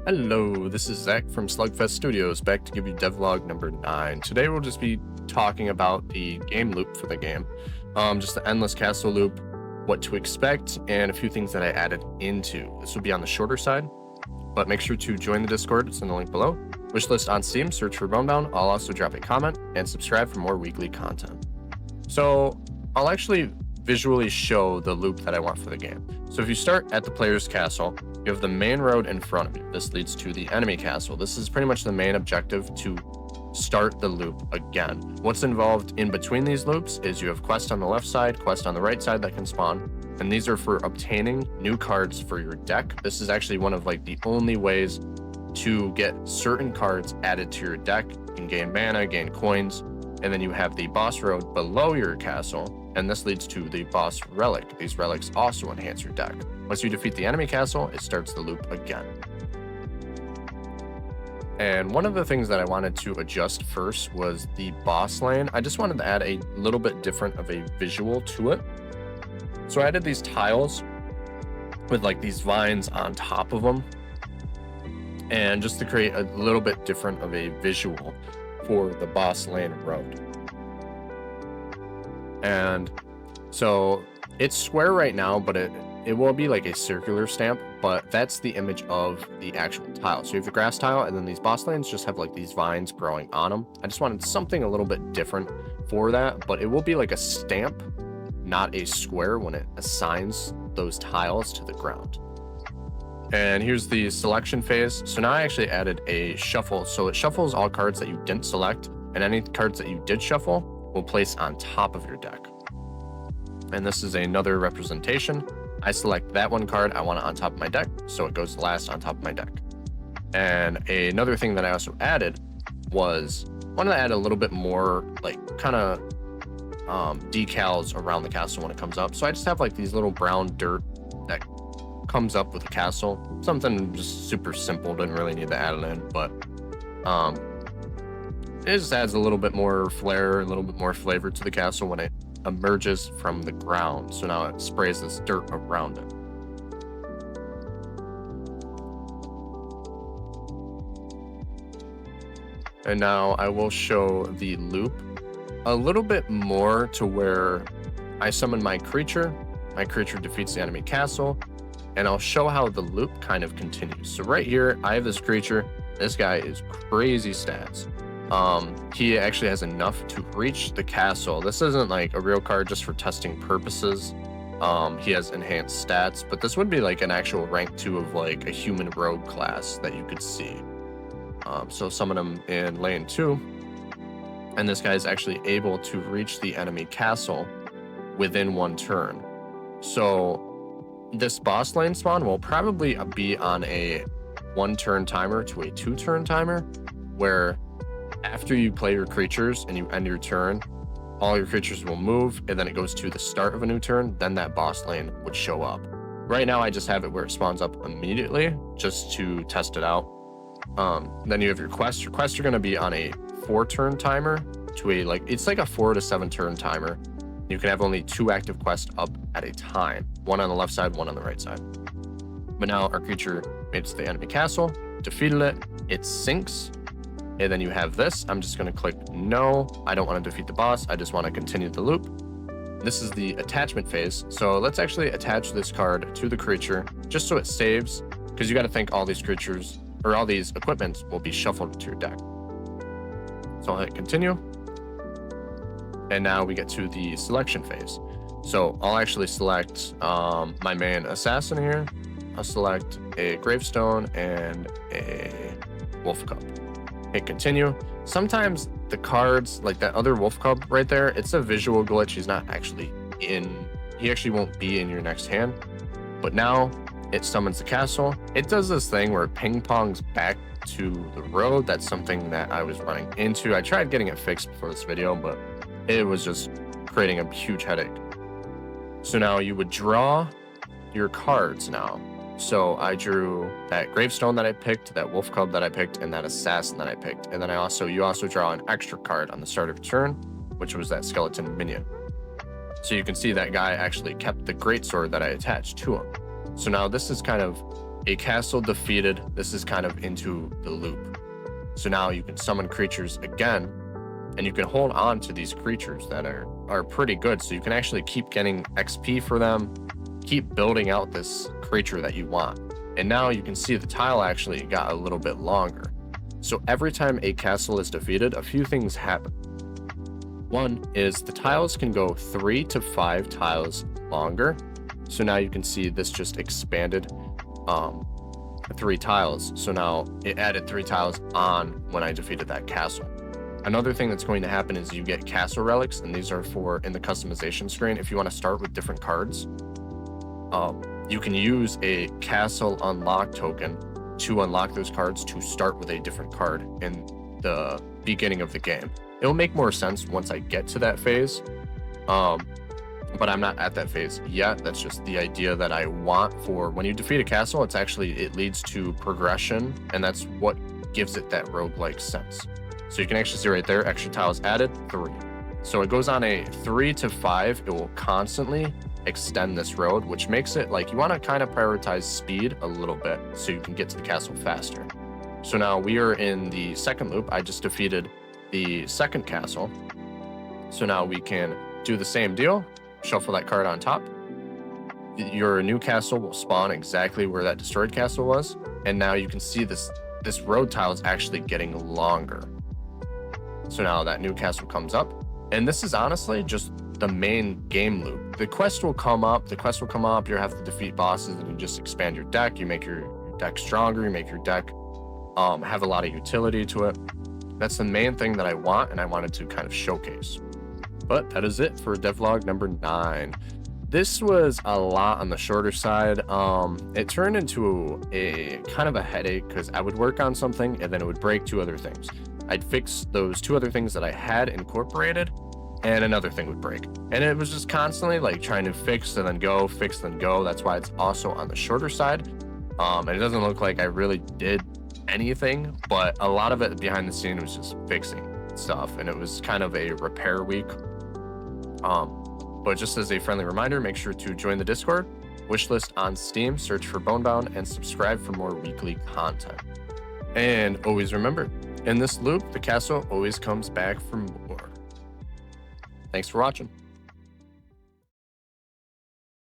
Hello, this is Zach from Slugfest Studios, back to give you devlog number 9. Today we'll just be talking about the game loop for the game, just the endless castle loop, what to expect, and a few things that I added into. This will be on the shorter side, but make sure to join the Discord, it's in the link below. Wishlist on Steam, search for Bonebound. I'll also drop a comment and subscribe for more weekly content. So I'll actually visually show the loop that I want for the game. So if you start at the player's castle, you have the main road in front of you. This leads to the enemy castle. This is pretty much the main objective to start the loop again. What's involved in between these loops is you have quests on the left side, quests on the right side that can spawn, and these are for obtaining new cards for your deck. This is actually one of the only ways to get certain cards added to your deck. You can gain mana, gain coins, and then you have the boss road below your castle, and this leads to the boss relic. These relics also enhance your deck. Once you defeat the enemy castle, it starts the loop again. And one of the things that I wanted to adjust first was the boss lane. I just wanted to add a little bit different of a visual to it. So I added these tiles with these vines on top of them, and just to create a little bit different of a visual for the boss lane road. And so it's square right now, but it will be like a circular stamp, but that's the image of the actual tile. So you have the grass tile, and then these boss lanes just have these vines growing on them. I just wanted something a little bit different for that, but it will be like a stamp, not a square, when it assigns those tiles to the ground. And here's the selection phase. So now I actually added a shuffle. So it shuffles all cards that you didn't select, and any cards that you did shuffle will place on top of your deck. And this is another representation. I select that one card I want it on top of my deck, so it goes last on top of my deck. And another thing that I also added was wanted to add a little bit more decals around the castle when it comes up. So I just have these little brown dirt that comes up with the castle. Something just super simple, didn't really need to add it in, but it just adds a little bit more flair, a little bit more flavor to the castle when it emerges from the ground. So now it sprays this dirt around it. And now I will show the loop a little bit more to where I summon my creature defeats the enemy castle, and I'll show how the loop kind of continues. So right here, I have this creature. This guy is crazy stats. He actually has enough to reach the castle. This isn't a real card just for testing purposes. He has enhanced stats, but this would be an actual rank 2 of a human rogue class that you could see. So summon him in lane 2, and this guy is actually able to reach the enemy castle within 1 turn. So this boss lane spawn will probably be on a 1-turn timer to a 2-turn timer, where after you play your creatures and you end your turn, all your creatures will move, and then it goes to the start of a new turn, then that boss lane would show up. Right now I just have it where it spawns up immediately just to test it out. Then you have your quests. Your quests are going to be on a 4-turn timer to it's like a 4 to 7 turn timer. You can have only 2 active quests up at a time, one on the left side, one on the right side. But now our creature made it to the enemy castle, defeated it, it sinks, and then you have this. I'm just going to click no. I don't want to defeat the boss. I just want to continue the loop. This is the attachment phase. So let's actually attach this card to the creature just so it saves, because you got to think all these creatures or all these equipments will be shuffled to your deck. So I'll hit continue. And now we get to the selection phase. So I'll actually select my main assassin here. I'll select a gravestone and a wolf cub. Hit continue. Sometimes the cards, like that other wolf cub right there, it's a visual glitch. He actually won't be in your next hand. But now it summons the castle. It does this thing where it ping pongs back to the road. That's something that I was running into. I tried getting it fixed before this video, but it was just creating a huge headache. So now you would draw your cards now. So I drew that gravestone that I picked, that wolf cub that I picked, and that assassin that I picked. And then you also draw an extra card on the start of your turn, which was that skeleton minion. So you can see that guy actually kept the greatsword that I attached to him. So now this is kind of A castle defeated. This is kind of into the loop. So now you can summon creatures again, and you can hold on to these creatures that are pretty good. So you can actually keep getting XP for them, keep building out this creature that you want. And now you can see the tile actually got a little bit longer. So every time a castle is defeated, a few things happen. One is the tiles can go 3 to 5 tiles longer. So now you can see this just expanded 3 tiles. So now it added 3 tiles on when I defeated that castle. Another thing that's going to happen is you get castle relics, and these are for in the customization screen. If you want to start with different cards, you can use a castle unlock token to unlock those cards to start with a different card in the beginning of the game. It'll make more sense once I get to that phase, but I'm not at that phase yet. That's just the idea that I want for when you defeat a castle. It leads to progression, and that's what gives it that roguelike sense. So you can actually see right there, extra tiles added, 3. So it goes on a 3 to 5. It will constantly extend this road, which makes it like you want to kind of prioritize speed a little bit so you can get to the castle faster. So now we are in the second loop. I just defeated the second castle. So now we can do the same deal, shuffle that card on top. Your new castle will spawn exactly where that destroyed castle was. And now you can see this road tile is actually getting longer. So now that new castle comes up. And this is honestly just the main game loop. The quest will come up. You have to defeat bosses, and you just expand your deck. You make your deck stronger. You make your deck have a lot of utility to it. That's the main thing that I want, and I wanted to kind of showcase. But that is it for devlog number 9. This was a lot on the shorter side. It turned into a kind of a headache because I would work on something and then it would break 2 other things. I'd fix those 2 other things that I had incorporated, and another thing would break. And it was just constantly like trying to fix and then go, fix and go. That's why it's also on the shorter side. And it doesn't look like I really did anything, but a lot of it behind the scene was just fixing stuff, and it was kind of a repair week. But just as a friendly reminder, make sure to join the Discord, wishlist on Steam, search for Bonebound, and subscribe for more weekly content. And always remember, in this loop, the castle always comes back for more. Thanks for watching.